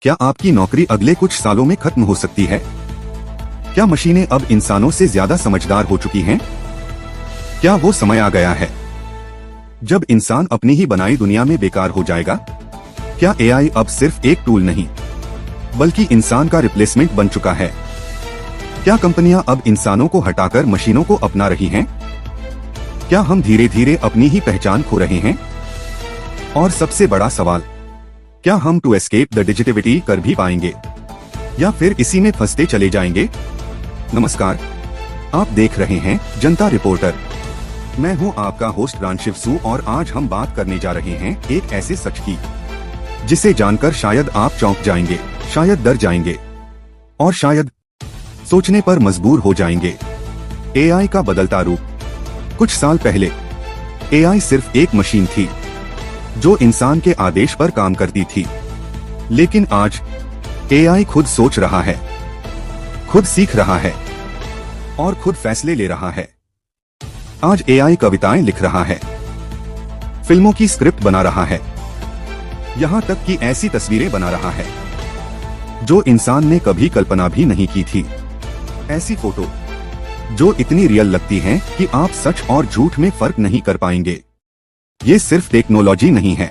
क्या आपकी नौकरी अगले कुछ सालों में खत्म हो सकती है? क्या मशीनें अब इंसानों से ज्यादा समझदार हो चुकी हैं? क्या वो समय आ गया है जब इंसान अपनी ही बनाई दुनिया में बेकार हो जाएगा? क्या एआई अब सिर्फ एक टूल नहीं बल्कि इंसान का रिप्लेसमेंट बन चुका है? क्या कंपनियां अब इंसानों को हटाकर मशीनों को अपना रही हैं? क्या हम धीरे धीरे अपनी ही पहचान खो रहे हैं? और सबसे बड़ा सवाल, क्या हम टू एस्केप द डिजिटिविटी कर भी पाएंगे या फिर इसी में फंसते चले जाएंगे? नमस्कार, आप देख रहे हैं जनता रिपोर्टर। मैं हूं आपका होस्ट रानशिव सू और आज हम बात करने जा रहे हैं एक ऐसे सच की जिसे जानकर शायद आप चौंक जाएंगे, शायद डर जाएंगे और शायद सोचने पर मजबूर हो जाएंगे। एआई का बदलता रूप। कुछ साल पहले एआई सिर्फ एक मशीन थी जो इंसान के आदेश पर काम करती थी, लेकिन आज एआई खुद सोच रहा है, खुद सीख रहा है और खुद फैसले ले रहा है। आज एआई कविताएं लिख रहा है, फिल्मों की स्क्रिप्ट बना रहा है, यहां तक कि ऐसी तस्वीरें बना रहा है जो इंसान ने कभी कल्पना भी नहीं की थी। ऐसी फोटो जो इतनी रियल लगती हैं कि आप सच और झूठ में फर्क नहीं कर पाएंगे। ये सिर्फ टेक्नोलॉजी नहीं है,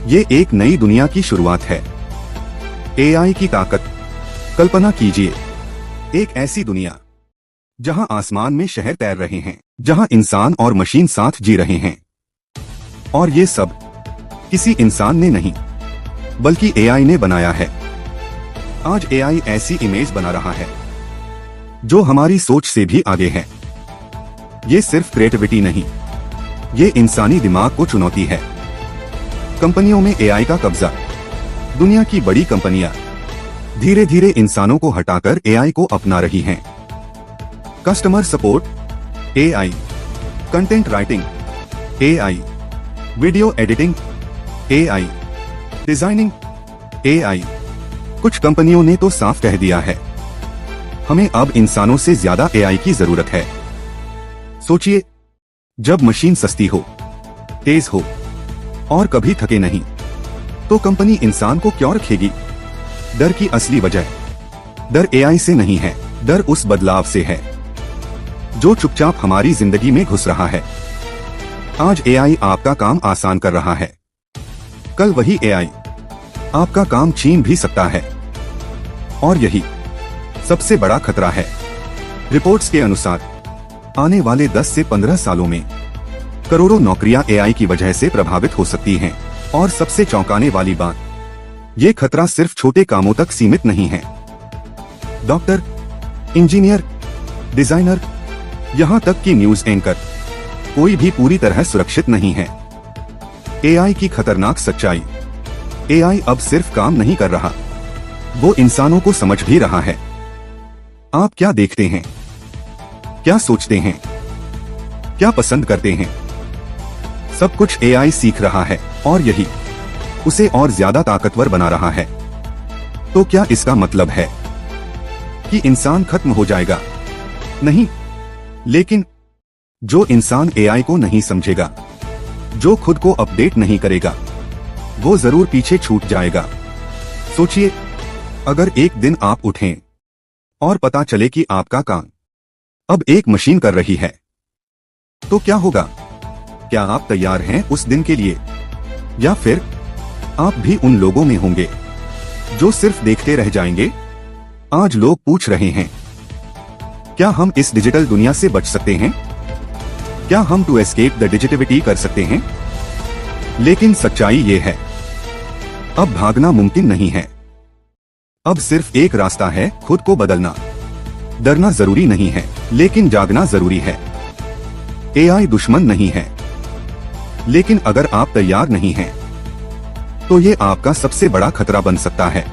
ये एक नई दुनिया की शुरुआत है। एआई की ताकत। कल्पना कीजिए, एक ऐसी दुनिया जहां आसमान में शहर तैर रहे हैं, जहां इंसान और मशीन साथ जी रहे हैं, और ये सब किसी इंसान ने नहीं बल्कि एआई ने बनाया है। आज एआई ऐसी इमेज बना रहा है जो हमारी सोच से भी आगे है। ये सिर्फ क्रिएटिविटी नहीं, ये इंसानी दिमाग को चुनौती है। कंपनियों में एआई का कब्जा। दुनिया की बड़ी कंपनियां धीरे धीरे इंसानों को हटाकर एआई को अपना रही हैं। Customer support AI, content writing AI, video editing AI, designing AI. कुछ कंपनियों ने तो साफ कह दिया है, हमें अब इंसानों से ज्यादा एआई की जरूरत है। सोचिए, जब मशीन सस्ती हो, तेज हो और कभी थके नहीं, तो कंपनी इंसान को क्यों रखेगी? डर की असली वजह, डर एआई से नहीं है, डर उस बदलाव से है जो चुपचाप हमारी जिंदगी में घुस रहा है। आज एआई आपका काम आसान कर रहा है, कल वही एआई आपका काम छीन भी सकता है, और यही सबसे बड़ा खतरा है। रिपोर्ट्स के अनुसार आने वाले 10 से 15 सालों में करोड़ों नौकरियां एआई की वजह से प्रभावित हो सकती हैं। और सबसे चौंकाने वाली बात, ये खतरा सिर्फ छोटे कामों तक सीमित नहीं है। डॉक्टर, इंजीनियर, डिजाइनर, यहां तक कि न्यूज एंकर, कोई भी पूरी तरह सुरक्षित नहीं है। एआई की खतरनाक सच्चाई, एआई अब सिर्फ काम नहीं कर रहा, वो इंसानों को समझ भी रहा है। आप क्या देखते हैं, क्या सोचते हैं, क्या पसंद करते हैं, सब कुछ एआई सीख रहा है और यही उसे और ज्यादा ताकतवर बना रहा है। तो क्या इसका मतलब है कि इंसान खत्म हो जाएगा? नहीं, लेकिन जो इंसान एआई को नहीं समझेगा, जो खुद को अपडेट नहीं करेगा, वो जरूर पीछे छूट जाएगा। सोचिए, अगर एक दिन आप उठें और पता चले कि आपका काम अब एक मशीन कर रही है, तो क्या होगा? क्या आप तैयार हैं उस दिन के लिए, या फिर आप भी उन लोगों में होंगे जो सिर्फ देखते रह जाएंगे? आज लोग पूछ रहे हैं, क्या हम इस डिजिटल दुनिया से बच सकते हैं? क्या हम टू एस्केप द डिजिटिविटी कर सकते हैं? लेकिन सच्चाई ये है, अब भागना मुमकिन नहीं है। अब सिर्फ एक रास्ता है, खुद को बदलना। डरना जरूरी नहीं है, लेकिन जागना जरूरी है। एआई दुश्मन नहीं है, लेकिन अगर आप तैयार नहीं हैं, तो ये आपका सबसे बड़ा खतरा बन सकता है।